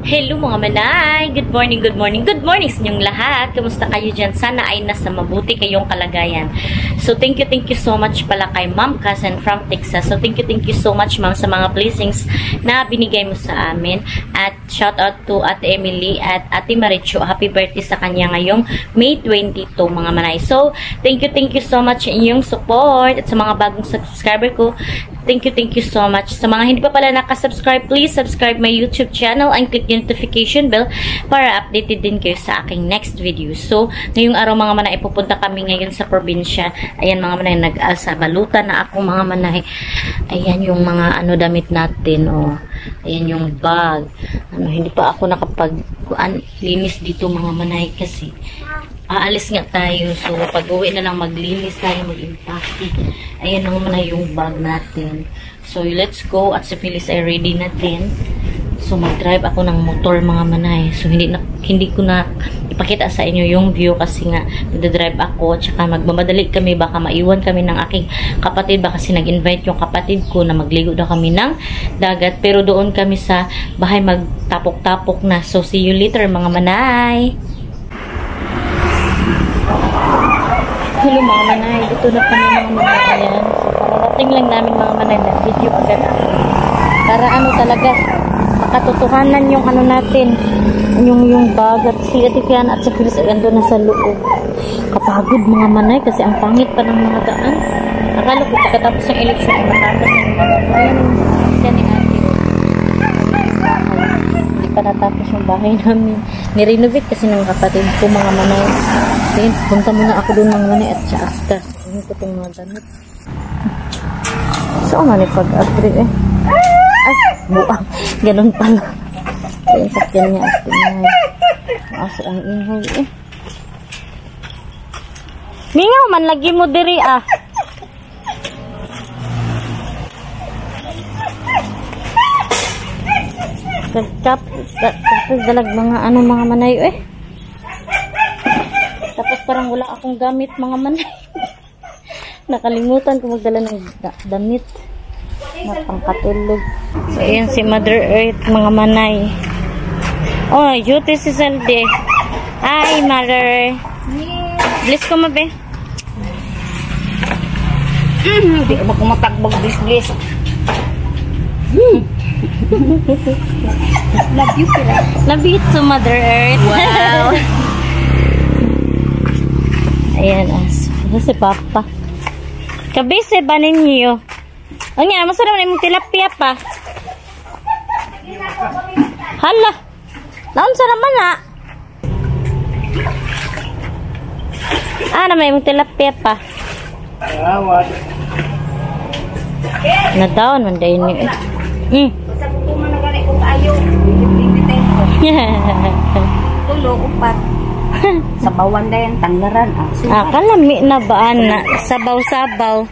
Hello mga manay! Good morning, good morning, good morning sa inyong lahat. Kamusta kayo dyan? Sana ay nasa mabuti kayong kalagayan. So thank you so much pala kay Ma'am Cousin from Texas. So thank you so much ma'am sa mga blessings na binigay mo sa amin. At shout out to Ate Emily at Ate Marichu. Happy birthday sa kanya ngayong May 22 mga manay. So thank you so much inyong support at sa mga bagong subscriber ko. Thank you so much. Sa mga hindi pa pala nakasubscribe, please subscribe my YouTube channel and click yung notification bell para updated din kayo sa aking next video. So, ngayong araw mga manay, pupunta kami ngayon sa probinsya. Ayan mga manay, nag-asa balutan na ako mga manay. Ayan yung mga damit natin. Oh. Ayan yung bag. Hindi pa ako linis dito mga manay kasi aalis nga tayo. So, pag-uwi na lang maglinis tayo, mag-impake. Ayan naman na yung bag natin. So, let's go. At si Phyllis ay ready natin. So, mag-drive ako ng motor mga manay. So, hindi ko na ipakita sa inyo yung view kasi nga mag-drive ako. Tsaka magmamadali kami. Baka maiwan kami ng aking kapatid. Baka kasi nag-invite yung kapatid ko na magligo daw kami ng dagat. Pero doon kami sa bahay magtapok-tapok na. So, see you later mga manay. Hello mga manay, dito na kami mga manay. Ayan. So, pararating lang namin mga manay na video agad ako. Para talaga, makatotohanan yung natin, yung bag at si Ate Fian at si Chris ay ando na sa loob. Kapagod mga manay kasi ang pangit pa ng mga daan. Akala ko pagkatapos ng eleksyon ay matapos ng mga daan. Ayan yan ni Ate. Hindi pa natapos yung bahay namin. Nirenovate kasi ng kapatid ko mga manay. Then, punta muna ako doon ng manay at sa aska. Ano ko itong mga damit. So, manay pag-agree Ay, buang. Ganun pala. So, yung sakyan niya at pinay. Asa ang ingay Mingaw man, lagi mo diri Tapos dalag mga mga manay Tapos parang wala akong gamit mga manay. Nakalimutan ko magdala ng damit na pangkatulog. So ayan si Mother Earth mga manay. Oh, duty si Salde. Hi Mother. Bless ko mabe. Hindi ko matagbog bless. Love you sila. Love you to Mother Earth. Wow. Ayan, si Papa. Kabise ba ninyo? Ano nga, masarap na yung tilapia pa. Hala. Naon sa naman naman yung tilapia pa. Nadaon, mandayin niyo Tulo, upat. Sabawan din, tanggaran. Kalami na ba na sabaw-sabaw.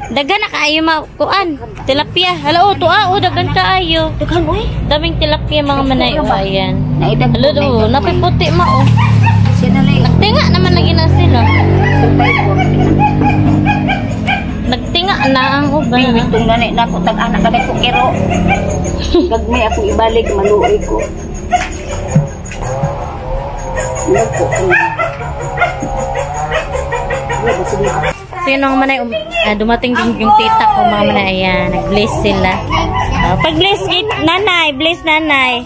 Dagan na kaayo makuan. Tilapia. Hala dagan kaayo. Dagan daming tilapia mga manay ayan. Hala napiputi Sinalay. Nagtinga naman lagi na sila. Nagtinga na ang uban. Itong ganit na ako tag-anak ganit ko kero. Gagmay ako ibalik maluoy ko. Sino ang manay dumating din yung tita ko mga manay. Ayan, nag-bless sila. Pag-bless nanay, bless nanay.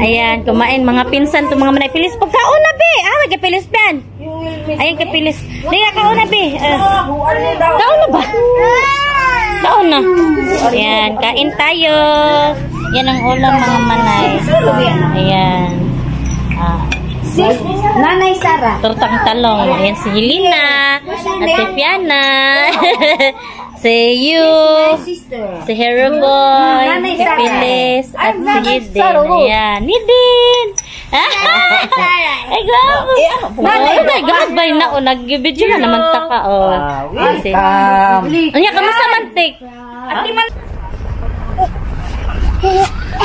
Ayan, kumain mga pinsan to mga manay. Pilis pagkaon na be. Magkapilis ban. Ayan kapilis. Diya kaon na be. Kaon na ba? Kaon na. Ayan, kain tayo. Yan ang ulam mga manay. Ayan. Nanay Sara. Tortang talong. Ayan si Helena. Ate Fiana. Si you. Si Hero Boy. Si Pilis. At si Nidin. Ayan. Nidin. Ay, grabe. Ay, grabe na. Nag-video na naman taka. Anya, kamusta mantik?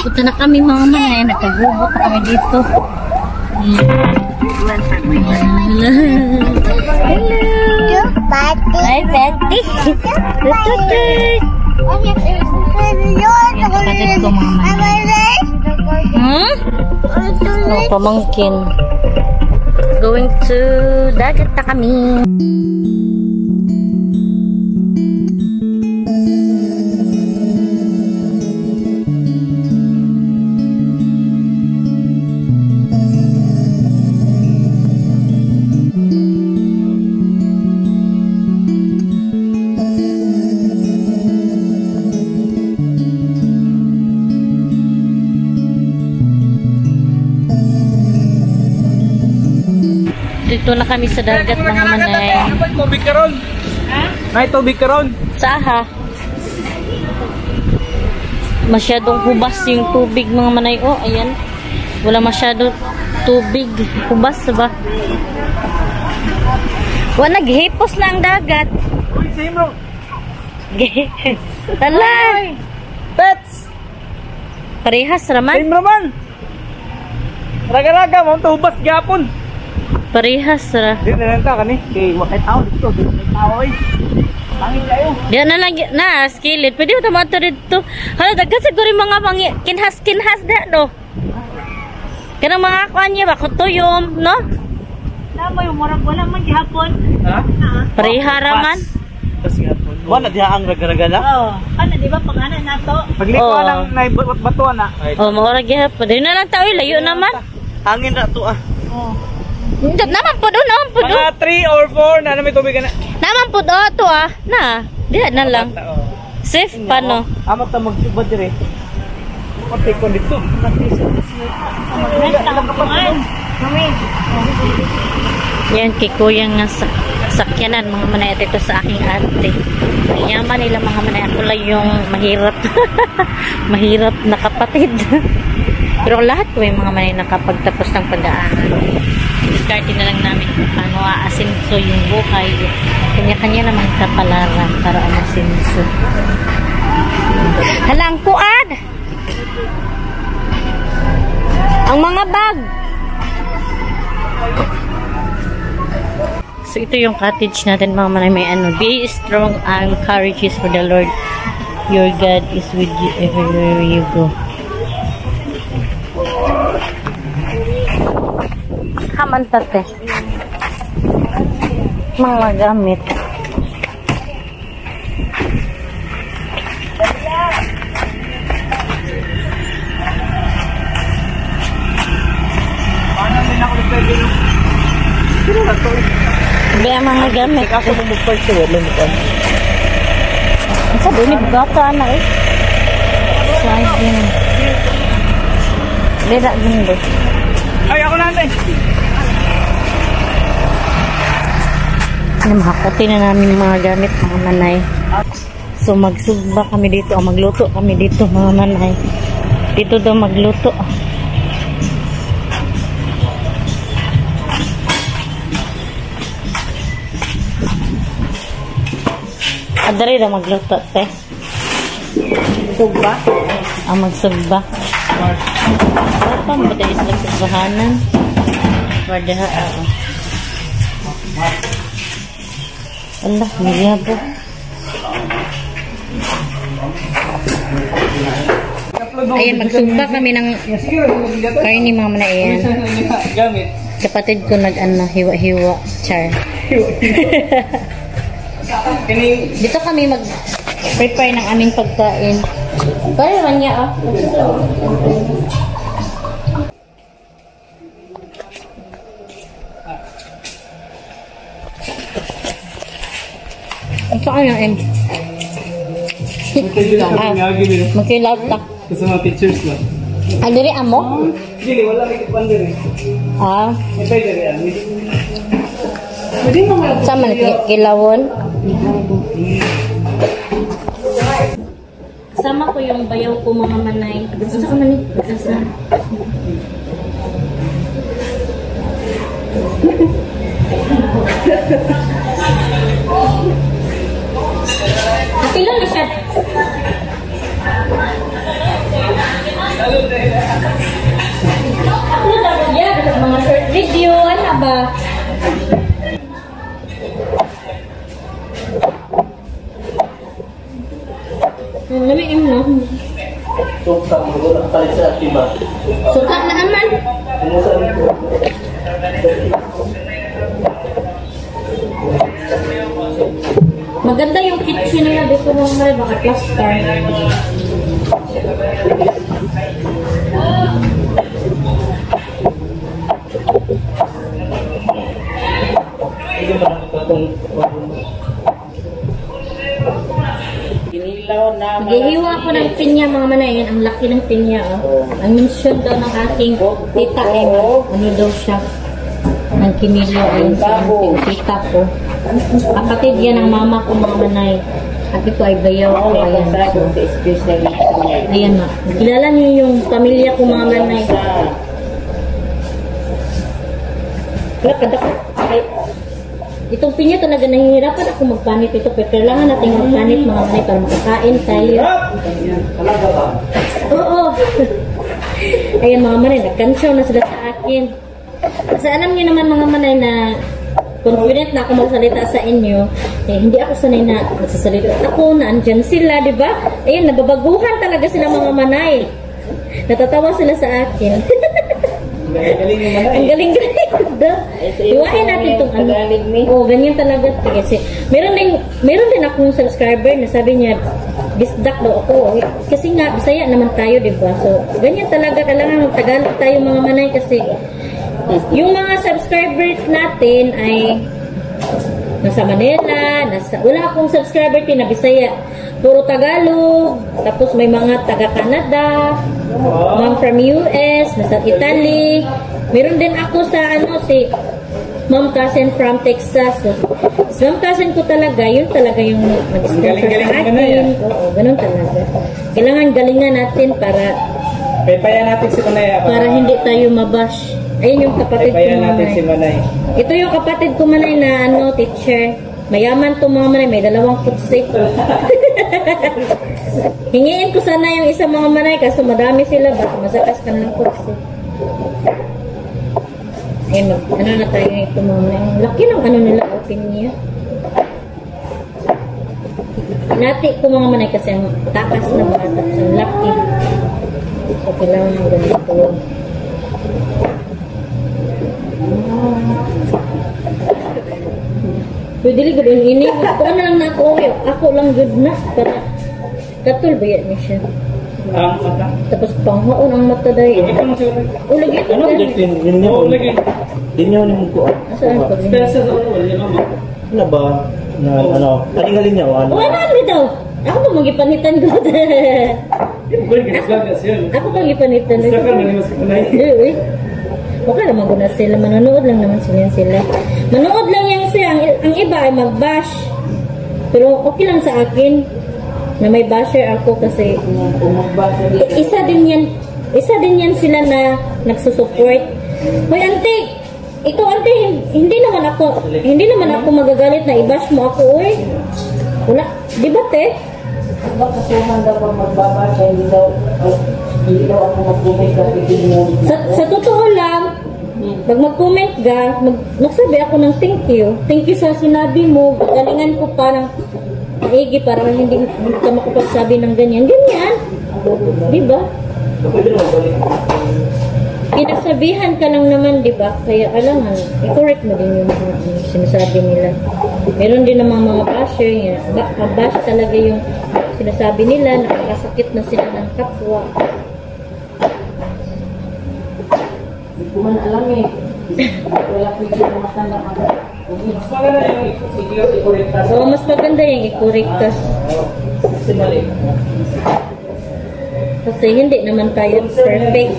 Punta na kami mga manay. Nagkagubot na kami dito. Hello. Hi, Betty. ano, pamangkin. Going to dagat na kami. Dito na kami sa dagat mga manay. Tubig ka ron. May tubig ka ron. Saha. Masyadong hubas yung tubig mga manay. Oh, ayan. Wala masyadong tubig. Hubas ba? Wala, naghipos na ang dagat. Uy, same bro. Tala. Pets. Parehas raman. Same raman. Raga-raga, mo ito hubas gapon. Parehas ra. Di na lang ta kani. Kay wakay tao dito. Di na tao ay. Pangit kayo. Diyan na lang na skillet. Pwede mo tamato dito. Hala, daghan siguro yung mga kinhas na, no? Kanang mga kuan niya ba? Kutuyom, no? Lama yung murag wala man gihapon. Ha? Pareha raman. Tapos gapon. Wala diha ang raga-raga na. Oo. Ano, di ba pangalan na to? Paglikuan ng naibatuan na. Oh, maura gihapon. Di na lang tao, layo naman. Hangin na to ah. Oo. Naman po doon, naman po doon. Mga 3 or 4 na may tubig na. Naman po doon, to ah. Na, diyan na lang. Safe pa, no? Amat na magsubad dire. Pati ko dito. Yan, kay kuya nga sakyanan, mga manay ito sa aking ate. Yaman nila mga manay. Ako lang yung mahirap. Mahirap na kapatid. Pero lahat ko yung mga manay nakapagtapos ng pag-aaral. Discarding na lang namin kung paano aasinso yung buhay. Kanya-kanya naman kapalaran para aasinso. Halang kuad! Ang mga bag! So ito yung cottage natin mga manay. May ano, be strong and courageous for the Lord. Your God is with you everywhere you go. Haman tate. Mga gamit. Paano din ako nagpwede no? Sino na to? Biya mga gamit. Kaso mo magpwede sa wala mo ka. Ang sabi ni bugata na eh. Sliding. Beda gundo. Ay, ako natin. Namahakotin na namin mga gamit mga manay. So magsugba kami dito. Magluto kami dito mga manay. Dito daw magluto. Adari na magluto, te. Sugba? Magsugba. Apa mo ba tayo sa sugbahanan? Wardaha, Allah, nagyabo. Ayan, magsugba kami ng karni mga manayan. Gamit. Kapatid ko nag-ano, hiwa-hiwa. Char. Dito kami mag-prepare ng aming pagkain. Kaya naman niya, ah. Ang saan yung M? Magkilaw ta. Kasi mga pictures lang. Diri amo? Hindi, wala may kipan diri. May pwede diri. Sama na kilawon? Sama ko yung bayaw ko mga manay. Gusto ka man eh. Gusto Pila na siya. Mga short video, ano ba? Lamiin mo. Suka mo, nakapalit sa atiba. Suka na naman. Kumusan ko. Maganda yung kitchen nila dito mga mare, baka plaster. Hindi mo nakakatong inilaw na Maghihiwa ako ng pinya mga manayin. Ang laki ng pinya. Oh. Ang mention daw ng aking tita ay ano daw siya. Ang kinilo ay sa aking tita ko. Kapatid yan ng mama ko mga manay. At ito ay bayaw ko. Ayan. So, ayan na. Kilala niyo yung pamilya ko mga manay. Itong pinya talaga nahihirapan ako magpanit ito. Pero kailangan natin magpanit mga manay para makakain tayo. talaga ba? Oo. Ayan mga manay, nagkansyaw na sila sa akin. Kasi alam niyo naman mga manay na confident na ako magsalita sa inyo. Eh, hindi ako sanay na magsasalita ako, na andyan sila, di ba? Ayan, nababaguhan talaga sila mga manay. Natatawa sila sa akin. Galing mo na. Ang galing-galing. Iwain natin itong ano. Oo, ganyan talaga. Kasi meron din akong subscriber na sabi niya, bisdak daw ako. Kasi nga, Bisaya naman tayo, di ba? So, ganyan talaga. Kailangan Tagalog tayo mga manay kasi yung mga subscribers natin ay nasa Manila, wala akong subscriber na Bisaya. Puro Tagalog, tapos may mga taga-Canada, mga from US, nasa Italy. Meron din ako sa si Mom Cousin from Texas. So, Mom Cousin ko talaga, yun talaga yung mag-sponsor sa akin. Oo, ganun talaga. Kailangan galingan natin para Paypayan natin si Manay. Para hindi tayo mabash. Ayun yung kapatid ko Paypayan natin si Manay. Manay. Ito yung kapatid ko Manay na teacher. Mayaman to mga Manay, may 2 kutsi. Hingiin ko sana yung isang mga Manay kasi madami sila, baka masakas ka ng kutsi. Ayun, ano na tayo ito mga Manay. Laki ng ano nila, open niya. Nati ko mga Manay kasi ang takas na bata. Ang laki. So, kailangan ng ganito. Pwede ligod yung ini. Kung ano lang na ako, ako lang good na. Para katul ba yan niya siya. Ang mata. Tapos panghaon ang mata dahil. Ito mo siya. Lagi ito Ano? dahil. Oo, lagi. Dinyo ni mo ko. Saan ko rin? Pero sa wala niya mama. Ano ba? Na ano? Kalingalin niya o ano? Wala na daw. Ako ba magipanitan ko? Ako ba magipanitan ko? Sa ka nang si Manay. Eh. Okay naman ko na sila. Manonood lang naman sila. Manood lang yan siya. Ang iba ay mag-bash. Pero okay lang sa akin na may basher ako kasi isa din yan sila na nagsusupport. Hoy, auntie! Ikaw, auntie, hindi naman ako magagalit na i-bash mo ako, oy. Wala. Di ba, te? Bakasuhan daw pag magbabasa, hindi daw ako mag-comment kasi hindi mo. Sa totoo lang, pag mag-comment ka, magsabi ako ng thank you. Thank you sa sinabi mo. Galingan ko parang maigi para hindi ka makapagsabi ng ganyan. Ganyan. Di ba? Pinasabihan ka lang naman, di ba? Kaya alangan, i-correct mo din yung mga sinasabi nila. Meron din namang mga basher niya. Bash talaga yung sinasabi nila, nakakasakit na sila ng kapwa. Hindi ko man alam eh. Wala ko yung matanda mag Mas maganda yung i-correcta. So, mas maganda yung i-correct ka. Kasi mali. Kasi hindi naman tayo perfect.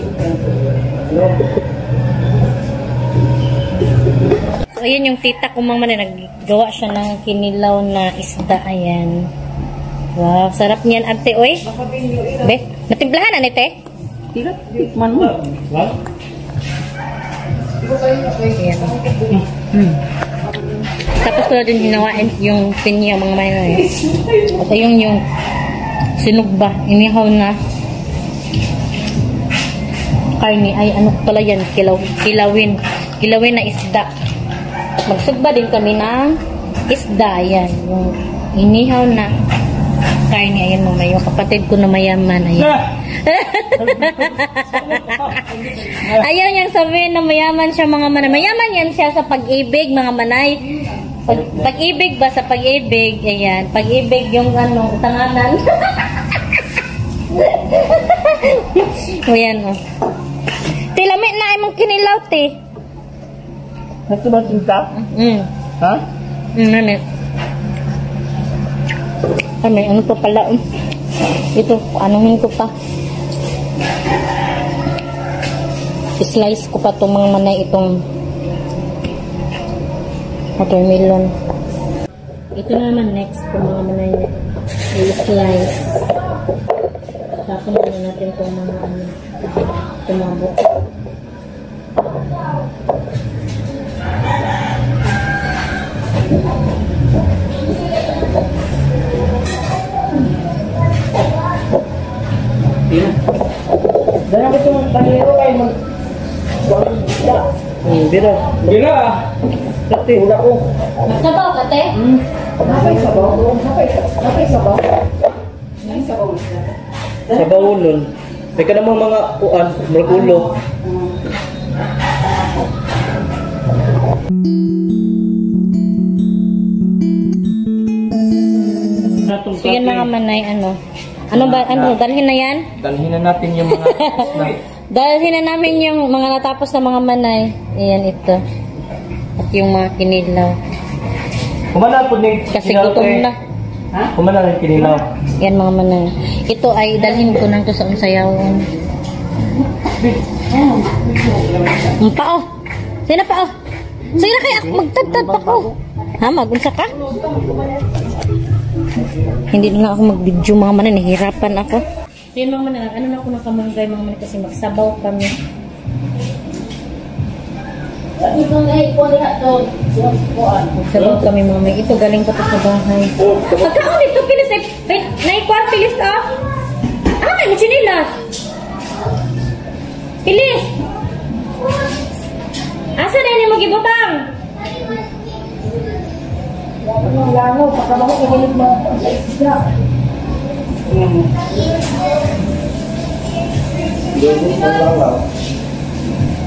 So, ayun yung tita ko mama na naggawa siya ng kinilaw na isda. Ayan. Wow, sarap niyan, ate. Oy. Be, natimplahan na, nete? Tirat, tikman mo. Ayan. Tapos ko na din hinawain yung pinya mga may. At yung sinugba, inihaw na karni. Ay, ano pala yan? Kilawin na isda. Magsugba din kami ng isda. Yan. Yung inihaw na. karne. Ayan mga yung kapatid ko na mayaman. Ayan. Ayaw niyang sabihin na mayaman siya mga manay. Mayaman yan siya sa pag-ibig mga manay. Pag-ibig ba sa pag-ibig? Ayan. Pag-ibig yung ano, tanganan. Ayan o. Tilamit na ay mong kinilaw, te. Ito ba tinta? Ha? Nanit. Kami, ano pa pala? Ito, anuhin ko pa. Slice ko pa itong mga manay, itong watermelon. Ito naman next ko mga manay niya. I-slice. Tapos na natin itong mga ano, itong mga buko. Dala ko itong paniro kayo mag... Bira. Gila! Kati, wala ko. Magsabaw ka, te? Napay sabaw. Napay sabaw. Napay sabaw. Sa bawulon. May ka namang mga kuan, magulo. So yan mga manay, ano? Ano ba, ano, dalhin na yan? Dalhin na natin yung mga Dalhin na namin yung mga natapos na mga manay. Ayan, ito. At yung mga kinilaw. Kumana po ni Kasi gutom na. Ha? Kumana rin kinilaw. Yan mga manay. Ito ay dalhin ko nang to sa unsayawan. Pa oh. Sino pa oh? Sige na kaya magtadtad pa ko. Ha, magunsa ka? Hindi na nga ako mag-video mga manay. Nahihirapan ako. So yun mga manay. Ano na ako nakamanggay mga manay kasi magsabaw kami. Magsabaw kami mga manay. Ito galing ko to sa bahay. Pagkaon dito pilis. Naikuan pilis ah. Ah, may chinilas. Pilis. Asa na yun mo gibutang? Langaw, pagkabaho ko galit mo sa isda.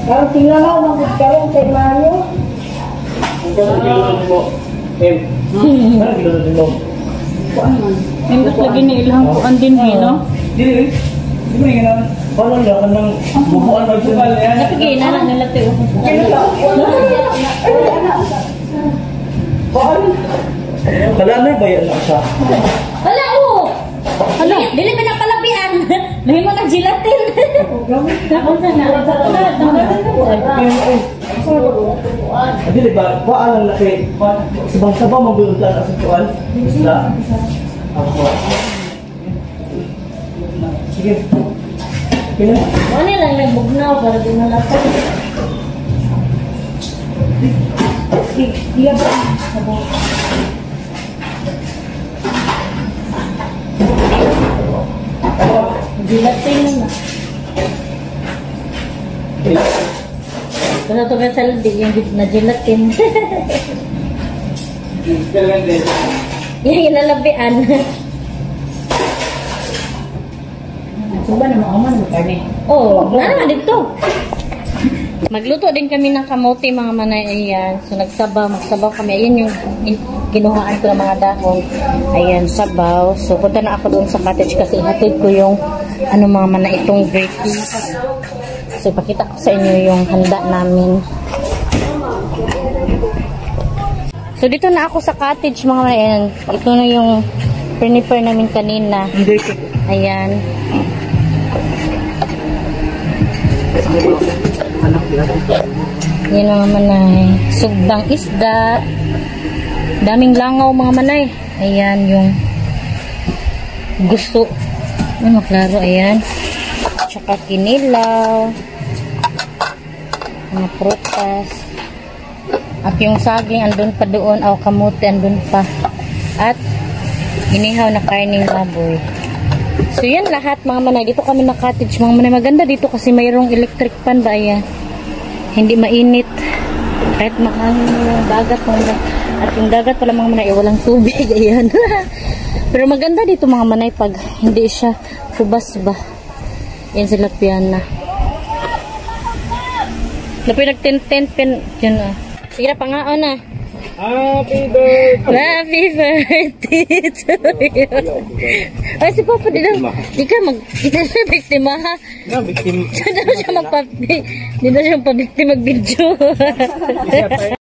Parang tinalaw, magkaroon sa imanyo. Ano gilunan mo? Ano gilunan mo? Hindi lagi ni ilang kuan din no? Dili. Di mo nga Paano lang kanang bubuan na siya? Napigay na lang nila tayo. Wala na ba yan siya? Wala oh! Ano? Dili ba na palabian? Lahi mo ng gelatin. Ako sa na. Dili ba? Kuan lang laki. Sabang-sabang maguluntan sa kuan. Isla. Ako. Sige. Kaya. Ano lang nagbugnaw para di malapot. Iya ba? Gelatin na. Kung ito ka saldi, yung na gelatin. Yung inalabian. Suba na makaman mo kani. Oh, ano naman dito? Magluto din kami ng kamote mga manay. Ayan. So magsabaw kami. Ayan yung kinuhaan ko ng mga dahon. Ayan, sabaw. So punta na ako doon sa cottage kasi hatid ko yung ano mga manay itong gravy. So pakita ko sa inyo yung handa namin. So dito na ako sa cottage mga manay. Ayan. Ito na yung prepare namin kanina. Ayan. Yan mga manay. Sugdang isda. Daming langaw mga manay. Ayan yung gusto. Ano klaro, ayan. Tsaka kinilaw. Mga prutas. At yung saging andun pa doon. O kamote andun pa. At inihaw na karning baboy. So yan lahat mga manay. Dito kami na cottage mga manay. Maganda dito kasi mayroong electric pan ba ayan. Hindi mainit. Kahit mahangin yung dagat mga manay. At yung dagat pala mga manay walang tubig. Ayan. Pero maganda dito mga manay pag hindi siya kubas ba. Yan sila piana. Lapi nag-tent pen. Yan na. Sige na, pangaon na. Happy birthday! Happy birthday to you. Ay, si Papa, di ka biktima ha. No, victim. Di na siya magpabiktima mag-video.